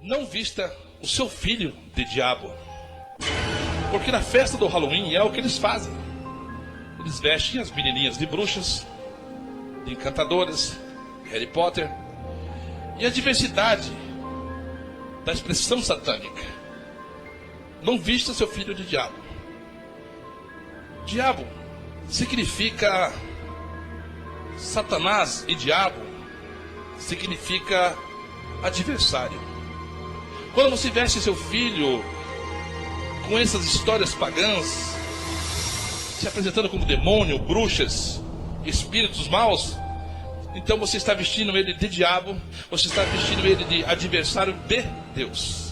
Não vista o seu filho de diabo. Porque na festa do Halloween é o que eles fazem. Eles vestem as menininhas de bruxas, de encantadoras, de Harry Potter. E a diversidade da expressão satânica. Não vista seu filho de diabo. Diabo significa Satanás, e diabo significa adversário. Quando você veste seu filho com essas histórias pagãs, se apresentando como demônio, bruxas, espíritos maus, então você está vestindo ele de diabo, você está vestindo ele de adversário de Deus.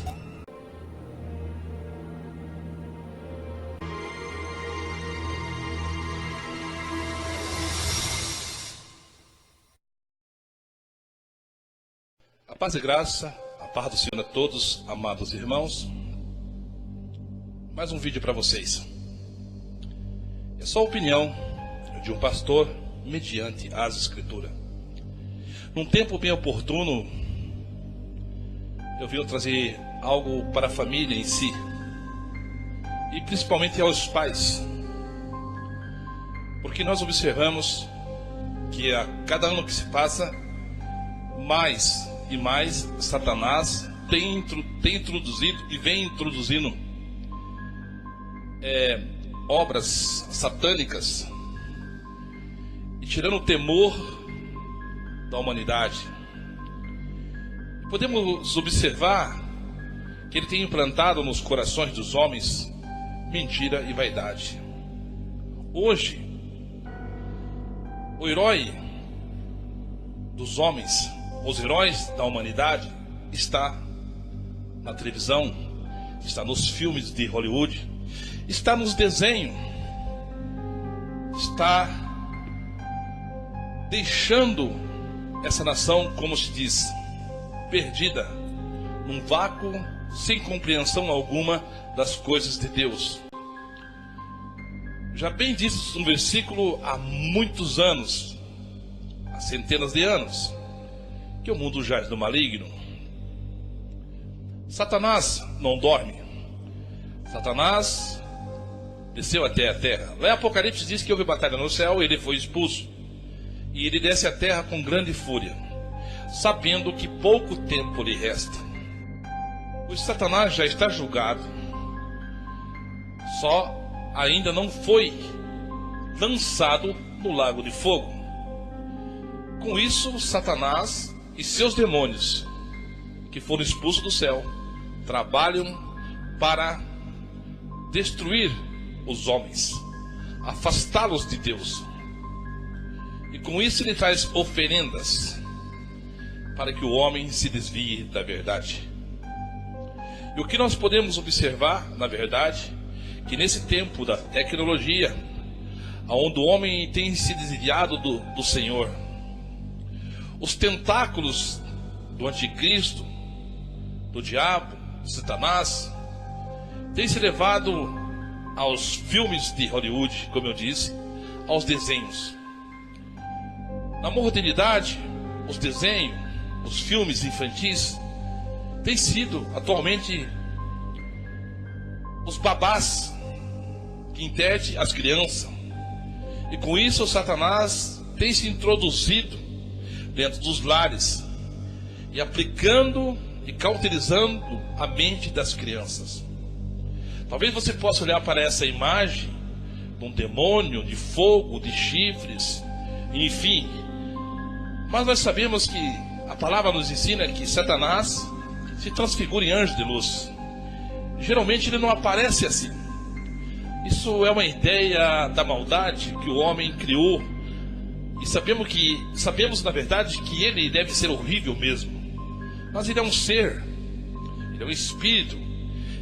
A paz e graça, a paz do Senhor a todos, amados irmãos. Mais um vídeo para vocês. É só a opinião de um pastor mediante as Escrituras. Num tempo bem oportuno, eu vim trazer algo para a família em si, e principalmente aos pais, porque nós observamos que a cada ano que se passa, mais e mais Satanás tem introduzido e vem introduzindo obras satânicas e tirando o temor da humanidade. Podemos observar que ele tem implantado nos corações dos homens mentira e vaidade. Hoje, o herói dos homens, os heróis da humanidade, está na televisão, está nos filmes de Hollywood, está nos desenhos, está deixando essa nação, como se diz, perdida, num vácuo, sem compreensão alguma das coisas de Deus. Já bem disse um versículo há muitos anos, há centenas de anos, que o mundo jaz do maligno. Satanás não dorme. Satanás desceu até a terra. Lá em Apocalipse diz que houve batalha no céu, ele foi expulso. E ele desce à terra com grande fúria, sabendo que pouco tempo lhe resta. O Satanás já está julgado, só ainda não foi lançado no lago de fogo. Com isso, Satanás e seus demônios, que foram expulsos do céu, trabalham para destruir os homens, afastá-los de Deus. E com isso ele faz oferendas para que o homem se desvie da verdade. E o que nós podemos observar, na verdade, que nesse tempo da tecnologia, onde o homem tem se desviado do Senhor, os tentáculos do anticristo, do diabo, de Satanás, têm se levado aos filmes de Hollywood, como eu disse, aos desenhos. Na modernidade, os desenhos, os filmes infantis, têm sido atualmente os babás que entendem as crianças. E com isso o Satanás tem se introduzido dentro dos lares e aplicando e cauterizando a mente das crianças. Talvez você possa olhar para essa imagem de um demônio, de fogo, de chifres, enfim. Mas nós sabemos que a palavra nos ensina que Satanás se transfigura em anjo de luz. Geralmente ele não aparece assim. Isso é uma ideia da maldade que o homem criou. E sabemos na verdade que ele deve ser horrível mesmo. Mas ele é um ser ele é um espírito,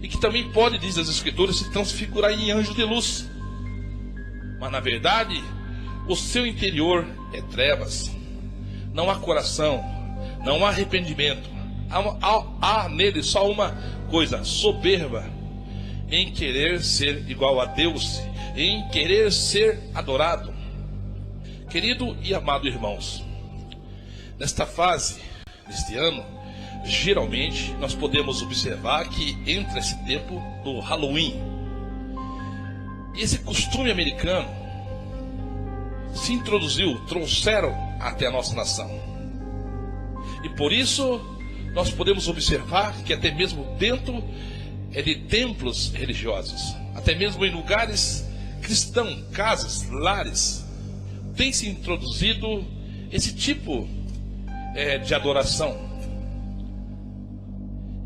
e que também pode, diz as Escrituras, se transfigurar em anjo de luz. Mas na verdade, o seu interior é trevas. Não há coração, não há arrependimento. Há nele só uma coisa: soberba, em querer ser igual a Deus, em querer ser adorado. Querido e amado irmãos, nesta fase, neste ano, geralmente nós podemos observar que entra esse tempo do Halloween. E esse costume americano se introduziu, trouxeram até a nossa nação. E por isso nós podemos observar que até mesmo dentro de templos religiosos, até mesmo em lugares cristãos, casas, lares, tem se introduzido esse tipo de adoração.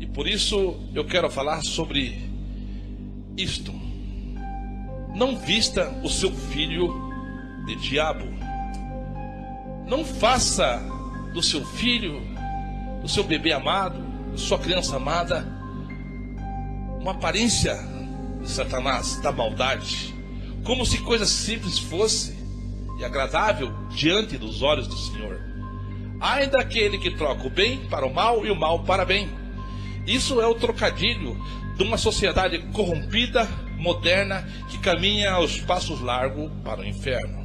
E por isso eu quero falar sobre isto. Não vista o seu filho de diabo. Não faça do seu filho, do seu bebê amado, da sua criança amada, uma aparência de Satanás, da maldade, como se coisa simples fosse e agradável diante dos olhos do Senhor. Ai daquele que troca o bem para o mal e o mal para o bem. Isso é o trocadilho de uma sociedade corrompida, moderna, que caminha aos passos largos para o inferno.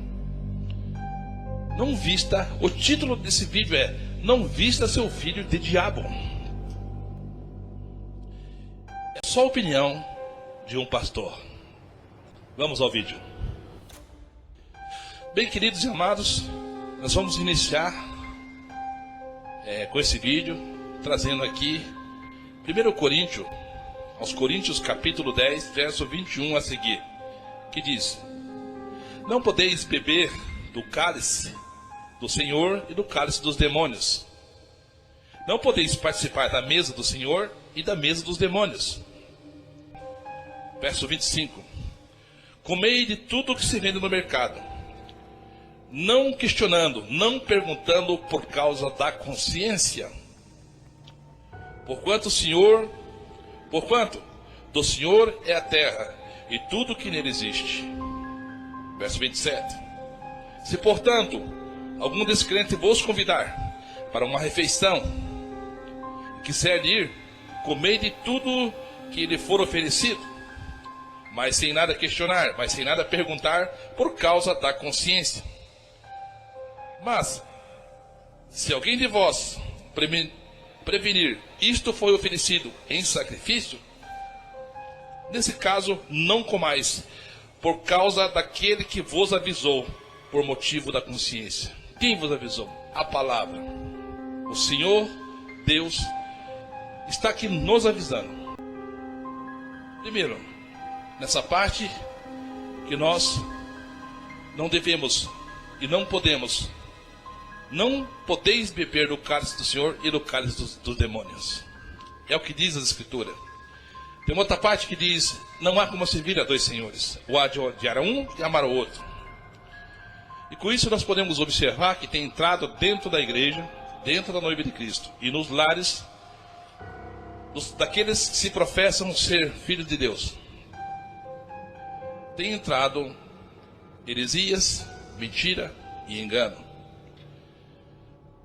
Não vista, o título desse vídeo é: não vista seu filho de diabo. É só a opinião de um pastor. Vamos ao vídeo. Bem, queridos e amados, nós vamos iniciar com esse vídeo, trazendo aqui 1 Coríntios, aos Coríntios capítulo 10, verso 21 a seguir, que diz: não podeis beber do cálice do Senhor e do cálice dos demônios. Não podeis participar da mesa do Senhor e da mesa dos demônios. Verso 25: comei de tudo o que se vende no mercado, não questionando, não perguntando por causa da consciência. Porquanto do Senhor é a terra e tudo que nele existe. Verso 27: se portanto algum descrente vos convidar para uma refeição, e quiser ir, comei de tudo que lhe for oferecido, mas sem nada questionar, mas sem nada perguntar por causa da consciência. Mas se alguém de vós prevenir, isto foi oferecido em sacrifício, nesse caso não comais, por causa daquele que vos avisou, por motivo da consciência. Quem vos avisou? A palavra. O Senhor Deus está aqui nos avisando. Primeiro, nessa parte, que nós não devemos e não podemos, não podeis beber do cálice do Senhor e do cálice dos demônios. É o que diz a Escritura. Tem uma outra parte que diz: não há como servir a dois senhores, ou há de odiar a um e amar o outro. E com isso nós podemos observar que tem entrado dentro da igreja, dentro da noiva de Cristo, e nos lares daqueles que se professam ser filhos de Deus, tem entrado heresias, mentira e engano.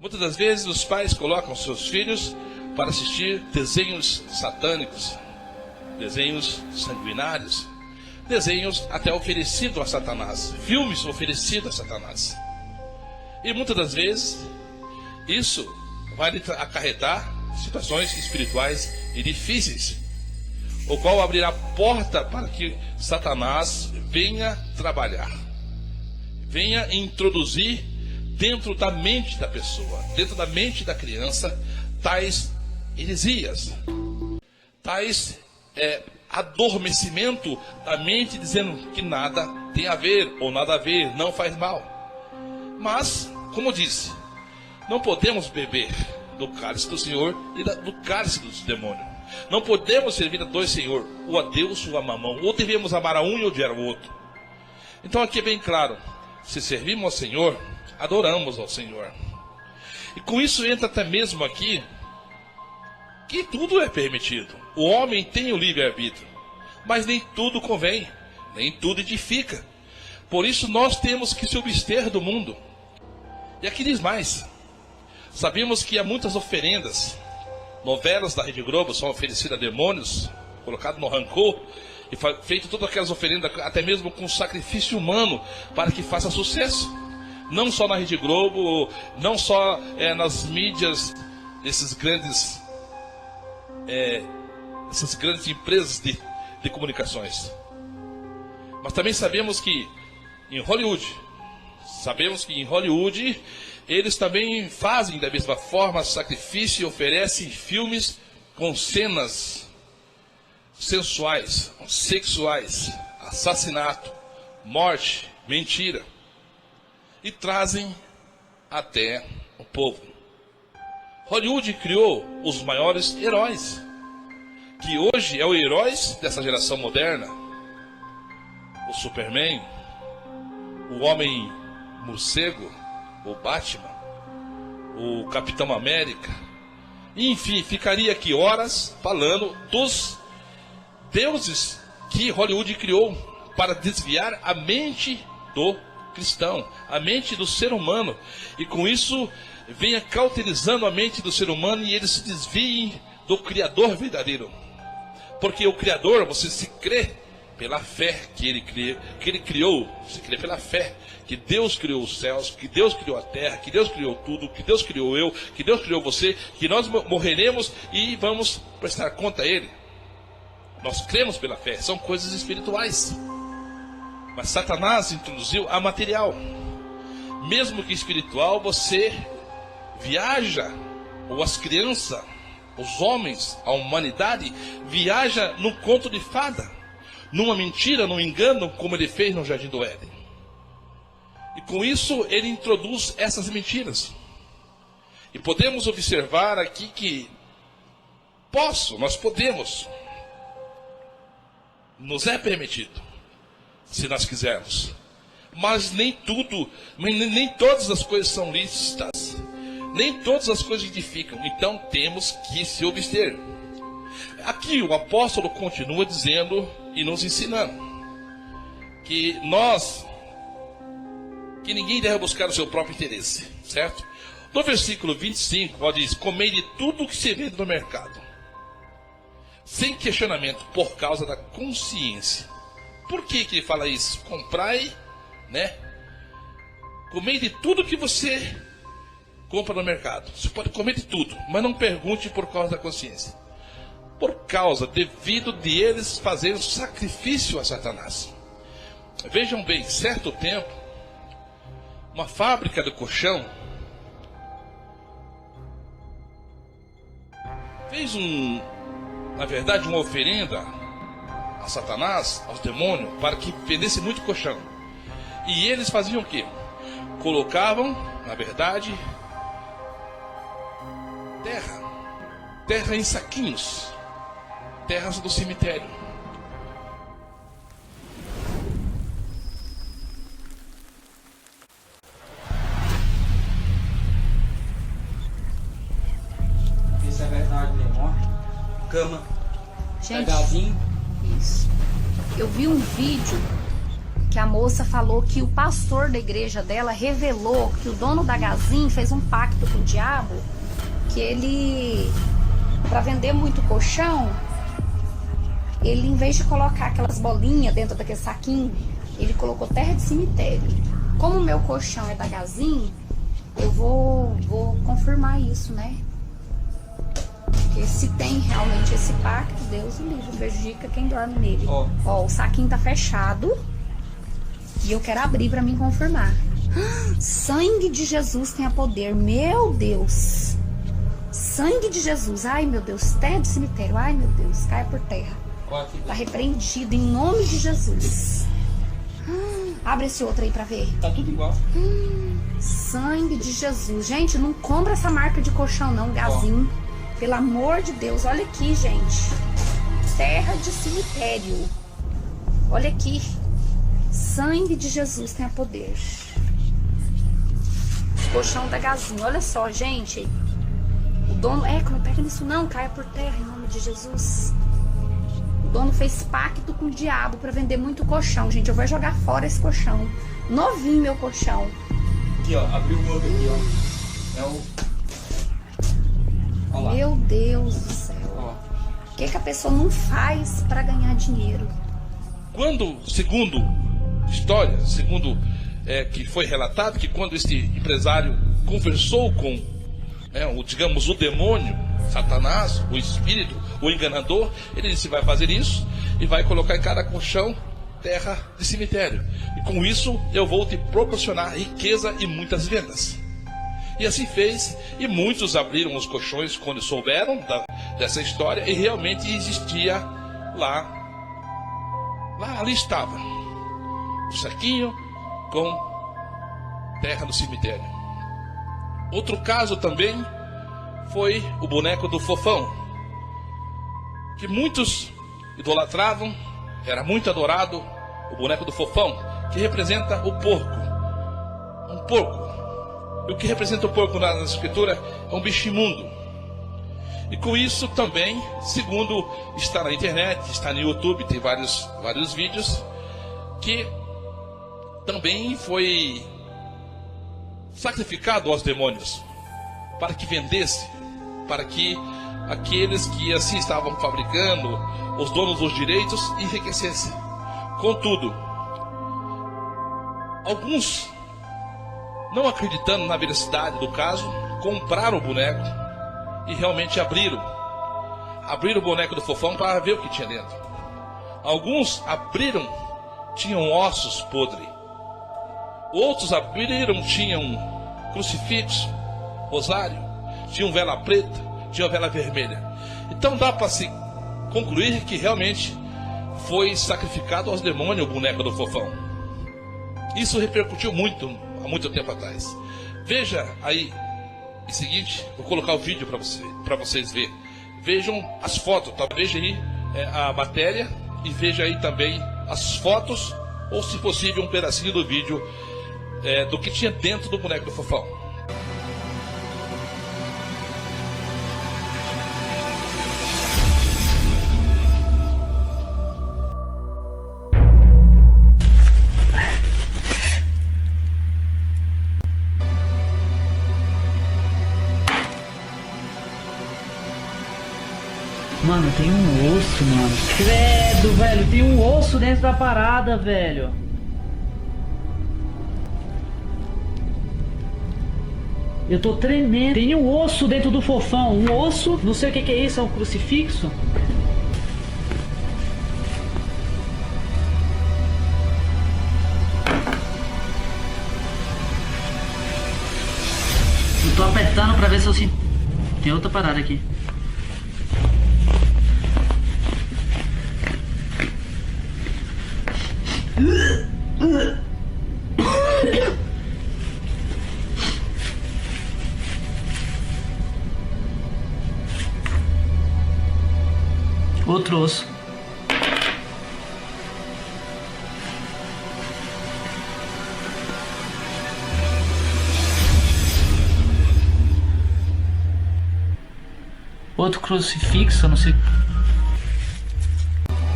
Muitas das vezes os pais colocam seus filhos para assistir desenhos satânicos, desenhos sanguinários, desenhos até oferecidos a Satanás, filmes oferecidos a Satanás. E muitas das vezes isso vai acarretar situações espirituais e difíceis, o qual abrirá porta para que Satanás venha trabalhar, venha introduzir dentro da mente da pessoa, dentro da mente da criança, tais heresias, tais adormecimento da mente, dizendo que nada tem a ver, ou nada a ver, não faz mal. Mas, como disse, não podemos beber do cálice do Senhor e do cálice dos demônios. Não podemos servir a dois senhores, ou a Deus ou a Mamão, ou devemos amar a um e odiar o outro. Então aqui é bem claro: se servimos ao Senhor, adoramos ao Senhor. E com isso entra até mesmo aqui que tudo é permitido. O homem tem o livre-arbítrio, mas nem tudo convém, nem tudo edifica. Por isso nós temos que se abster do mundo. E aqui diz mais: sabemos que há muitas oferendas, novelas da Rede Globo são oferecidas a demônios, colocado no rancor, e feito todas aquelas oferendas, até mesmo com sacrifício humano, para que faça sucesso. Não só na Rede Globo, não só nas mídias, essas grandes empresas de comunicações. Mas também sabemos que em Hollywood, eles também fazem da mesma forma sacrifício e oferecem filmes com cenas sensuais, sexuais, assassinato, morte, mentira, e trazem até o povo. Hollywood criou os maiores heróis, que hoje é o heróis dessa geração moderna: o Superman, o Homem Morcego, o Batman, o Capitão América. Enfim, ficaria aqui horas falando dos deuses que Hollywood criou para desviar a mente do cristão, a mente do ser humano, e com isso venha cauterizando a mente do ser humano e eles se desviem do Criador verdadeiro. Porque o Criador, você se crê pela fé que ele criou, se crê pela fé que Deus criou os céus, que Deus criou a terra, que Deus criou tudo, que Deus criou eu, que Deus criou você, que nós morreremos e vamos prestar conta a Ele. Nós cremos pela fé, são coisas espirituais. Mas Satanás introduziu a material. Mesmo que espiritual, você viaja, ou as crianças, os homens, a humanidade, viaja num conto de fada, numa mentira, num engano, como ele fez no Jardim do Éden. E com isso ele introduz essas mentiras. E podemos observar aqui que nós podemos, nos é permitido, se nós quisermos, mas nem todas as coisas são lícitas, nem todas as coisas edificam, então temos que se abster. Aqui o apóstolo continua dizendo e nos ensinando que ninguém deve buscar o seu próprio interesse, certo? No versículo 25, ó, diz: comei de tudo que se vende no mercado, sem questionamento, por causa da consciência. Por que ele fala isso? Comprai, né? Comei de tudo que você compra no mercado. Você pode comer de tudo, mas não pergunte por causa da consciência. Devido de eles fazerem sacrifício a Satanás. Vejam bem, certo tempo, uma fábrica de colchão fez uma oferenda a Satanás, aos demônios, para que vendesse muito colchão. E eles faziam o quê? Colocavam, na verdade, terra em saquinhos, terras do cemitério. Isso é verdade mesmo, ó. Cama, gente, pegadinho. Isso. Eu vi um vídeo que a moça falou que o pastor da igreja dela revelou que o dono da Gazin fez um pacto com o diabo, que ele, para vender muito colchão, ele, em vez de colocar aquelas bolinhas dentro daquele saquinho, ele colocou terra de cemitério. Como o meu colchão é da Gazin, eu vou confirmar isso, né? Porque se tem realmente esse pacto, Deus o livre, prejudica quem dorme nele. Ó, o saquinho tá fechado e eu quero abrir pra mim confirmar. Sangue de Jesus tem a poder, meu Deus. Sangue de Jesus, ai meu Deus, terra de cemitério, ai meu Deus, caia por terra. Tá repreendido em nome de Jesus. Abre esse outro aí pra ver. Tá tudo igual. Sangue de Jesus. Gente, não compra essa marca de colchão não, Gazin. Pelo amor de Deus, olha aqui, gente. Terra de cemitério. Olha aqui. Sangue de Jesus tem a poder. Colchão da Gazin. Olha só, gente. O dono, não pega nisso não, caia por terra em nome de Jesus. O dono fez pacto com o diabo para vender muito colchão. Gente, eu vou jogar fora esse colchão. Novinho meu colchão. Aqui, ó, abriu o outro aqui, ó. É o... Olha lá. Meu Deus do céu. Ó. O que a pessoa não faz para ganhar dinheiro? Quando, segundo história, que foi relatado, que quando este empresário conversou com, o demônio, Satanás, o espírito, o enganador, ele disse: vai fazer isso e vai colocar em cada colchão terra de cemitério. E com isso eu vou te proporcionar riqueza e muitas vendas. E assim fez, e muitos abriram os colchões quando souberam dessa história, e realmente existia ali estava o saquinho com terra no cemitério. Outro caso também foi o boneco do Fofão, que muitos idolatravam, era muito adorado, o boneco do Fofão, que representa o porco. Um porco. E o que representa o porco na escritura é um bicho imundo. E com isso também, segundo está na internet, está no YouTube, tem vários vídeos, que também foi sacrificado aos demônios, para que vendesse, para que aqueles que assim estavam fabricando, os donos dos direitos, enriquecessem. Contudo, alguns, não acreditando na veracidade do caso, compraram o boneco e realmente abriram o boneco do Fofão para ver o que tinha dentro. Alguns abriram, tinham ossos podres. Outros abriram, tinham crucifixo, rosário, tinham vela preta, tinham vela vermelha. Então dá para se concluir que realmente foi sacrificado aos demônios o boneco do Fofão. Isso repercutiu muito, há muito tempo atrás. Veja aí, em seguinte, vou colocar o vídeo para vocês verem. Vejam as fotos, tá? Veja aí a matéria e veja aí também as fotos, ou se possível um pedacinho do vídeo do que tinha dentro do boneco do Fofão. Mano, tem um osso, mano. Credo, velho. Tem um osso dentro da parada, velho. Eu tô tremendo. Tem um osso dentro do Fofão. Um osso. Não sei o que é isso. É um crucifixo? Eu tô apertando pra ver se eu sinto. Tem outra parada aqui. Outro osso. Outro crucifixo, não sei.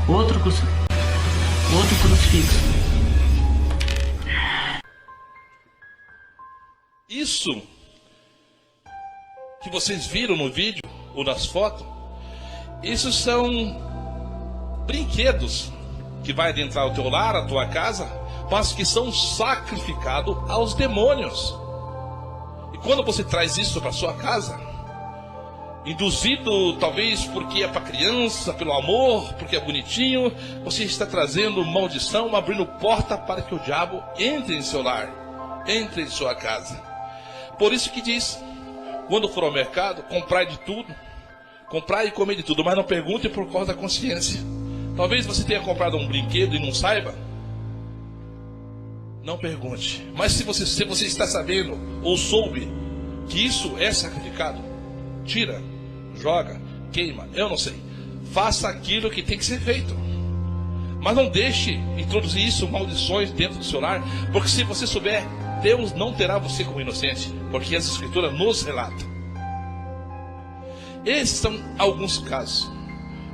Outro crucifixo. Isso que vocês viram no vídeo ou nas fotos, isso são brinquedos que vai adentrar o teu lar, a tua casa, mas que são sacrificados aos demônios. E quando você traz isso para sua casa, induzido talvez porque é para criança, pelo amor, porque é bonitinho, você está trazendo maldição, abrindo porta para que o diabo entre em seu lar, entre em sua casa. Por isso que diz, quando for ao mercado, comprai de tudo, comprar e comer de tudo, mas não pergunte por causa da consciência. Talvez você tenha comprado um brinquedo e não saiba. Não pergunte. Mas se você está sabendo ou soube que isso é sacrificado, tira, joga, queima, eu não sei. Faça aquilo que tem que ser feito. Mas não deixe introduzir isso, maldições dentro do seu lar, porque se você souber, Deus não terá você como inocente, porque as escrituras nos relatam. Esses são alguns casos.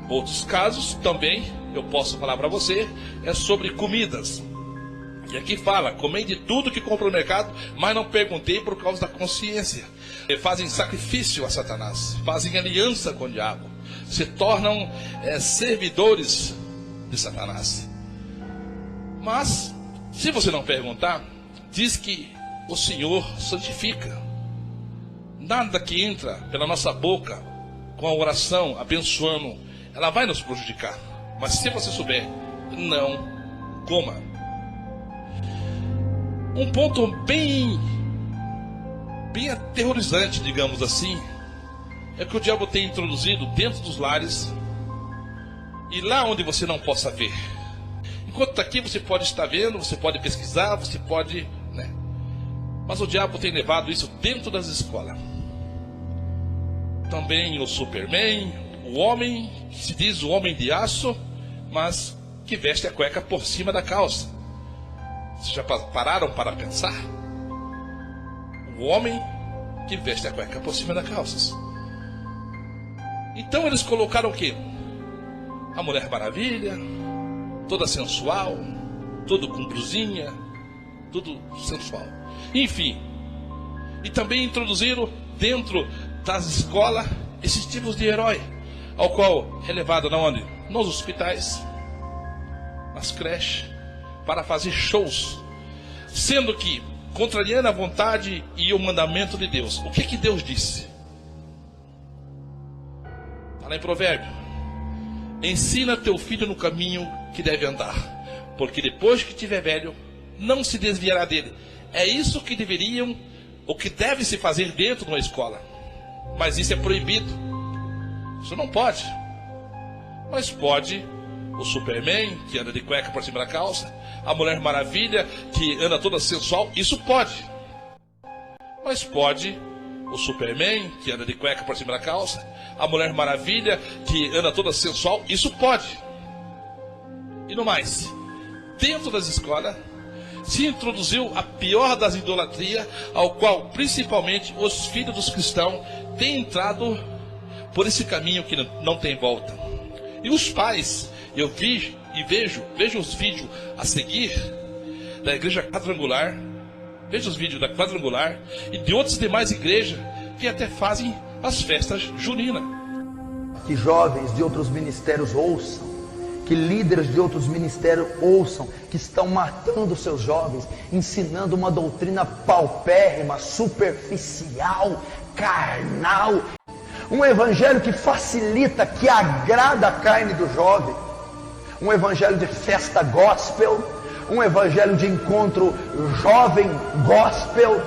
Outros casos também, eu posso falar para você, é sobre comidas. E aqui fala, comei de tudo que comprou no mercado, mas não perguntei por causa da consciência. Fazem sacrifício a Satanás, fazem aliança com o diabo, se tornam servidores de Satanás. Mas, se você não perguntar, diz que o Senhor santifica. Nada que entra pela nossa boca, com a oração, abençoando, ela vai nos prejudicar. Mas se você souber, não coma. Um ponto bem aterrorizante, digamos assim, é que o diabo tem introduzido dentro dos lares e lá onde você não possa ver. Enquanto está aqui, você pode estar vendo, você pode pesquisar, você pode, né? Mas o diabo tem levado isso dentro das escolas. Também o Superman, o homem que se diz o homem de aço, mas que veste a cueca por cima da calça. Vocês já pararam para pensar? O homem que veste a cueca por cima da calça. Então eles colocaram o quê? A Mulher Maravilha, toda sensual, tudo com brusinha, tudo sensual. Enfim, e também introduziram dentro das escolas esses tipos de herói, ao qual é levado na onde? Nos hospitais, nas creches, para fazer shows, sendo que contrariando a vontade e o mandamento de Deus. O que Deus disse? Está lá em Provérbio: ensina teu filho no caminho que deve andar, porque depois que tiver velho, não se desviará dele. É isso que deveriam, o que deve se fazer dentro de uma escola. Mas isso é proibido. Isso não pode. Mas pode o Superman, que anda de cueca por cima da calça, a Mulher Maravilha, que anda toda sensual, isso pode. Mas pode o Superman, que anda de cueca por cima da calça, a Mulher Maravilha, que anda toda sensual, isso pode. E no mais, dentro das escolas, se introduziu a pior das idolatrias, ao qual principalmente os filhos dos cristãos têm entrado por esse caminho que não tem volta. E os pais, eu vi e vejo os vídeos a seguir da igreja quadrangular, vejo os vídeos da quadrangular e de outras demais igrejas que até fazem as festas juninas. Que jovens de outros ministérios ouçam, que líderes de outros ministérios ouçam, que estão matando seus jovens, ensinando uma doutrina paupérrima, superficial, carnal. Um evangelho que facilita, que agrada a carne do jovem. Um evangelho de festa gospel, um evangelho de encontro jovem gospel.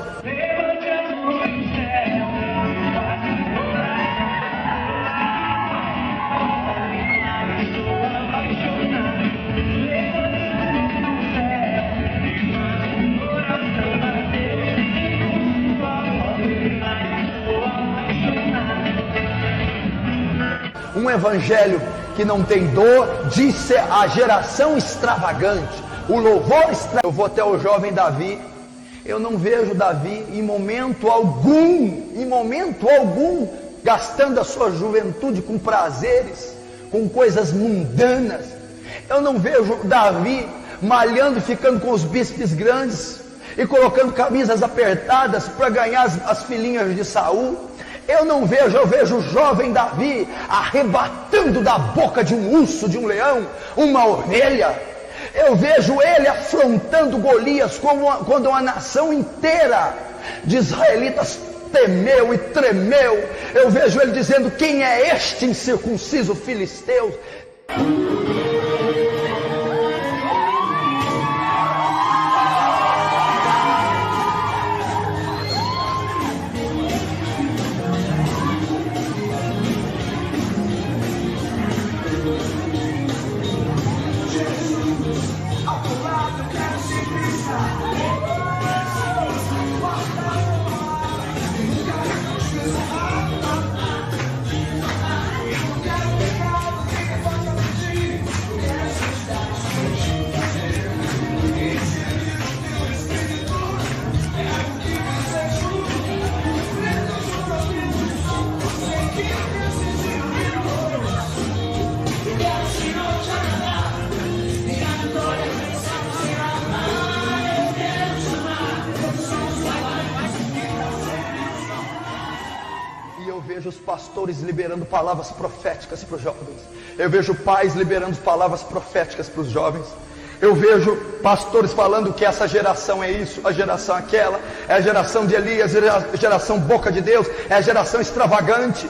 Um evangelho que não tem dor, disse a geração extravagante, o louvor extravagante. Eu vou até o jovem Davi, eu não vejo Davi em momento algum, gastando a sua juventude com prazeres, com coisas mundanas. Eu não vejo Davi malhando e ficando com os bíceps grandes e colocando camisas apertadas para ganhar as filhinhas de Saul. Eu vejo o jovem Davi arrebatando da boca de um urso, de um leão, uma ovelha. Eu vejo ele afrontando Golias quando uma nação inteira de israelitas temeu e tremeu. Eu vejo ele dizendo: quem é este incircunciso filisteu? vejo os pastores liberando palavras proféticas para os jovens. Eu vejo pais liberando palavras proféticas para os jovens. Eu vejo pastores falando que essa geração é isso, a geração aquela, é a geração de Elias, é a geração boca de Deus, é a geração extravagante.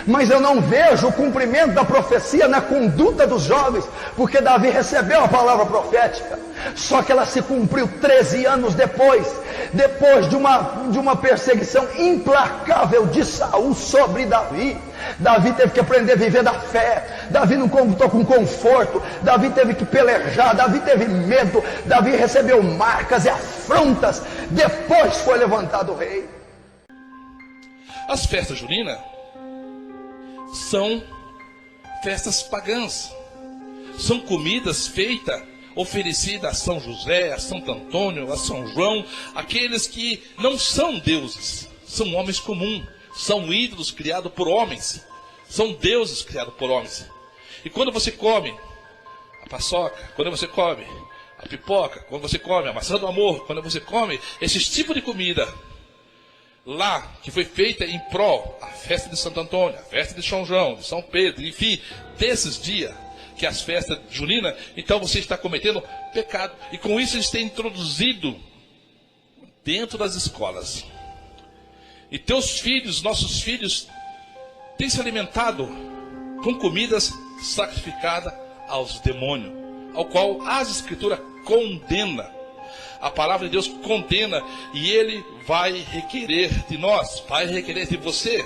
Mas eu não vejo o cumprimento da profecia na conduta dos jovens, porque Davi recebeu a palavra profética, só que ela se cumpriu 13 anos depois de uma perseguição implacável de Saul sobre Davi. Davi teve que aprender a viver da fé. Davi não contou com conforto. Davi teve que pelejar. Davi teve medo. Davi recebeu marcas e afrontas. Depois foi levantado o rei. As festas juninas são festas pagãs, são comidas feitas, oferecidas a São José, a Santo Antônio, a São João, aqueles que não são deuses, são homens comuns, são ídolos criados por homens, são deuses criados por homens. E quando você come a paçoca, quando você come a pipoca, quando você come a maçã do amor, quando você come esses tipos de comida, lá, que foi feita em prol a festa de Santo Antônio, a festa de São João, de São Pedro, enfim, desses dias, que as festas juninas, então você está cometendo pecado. E com isso eles têm introduzido dentro das escolas. E teus filhos, nossos filhos, têm se alimentado com comidas sacrificadas aos demônios, ao qual as Escrituras condena. A palavra de Deus condena, e Ele vai requerer de nós, vai requerer de você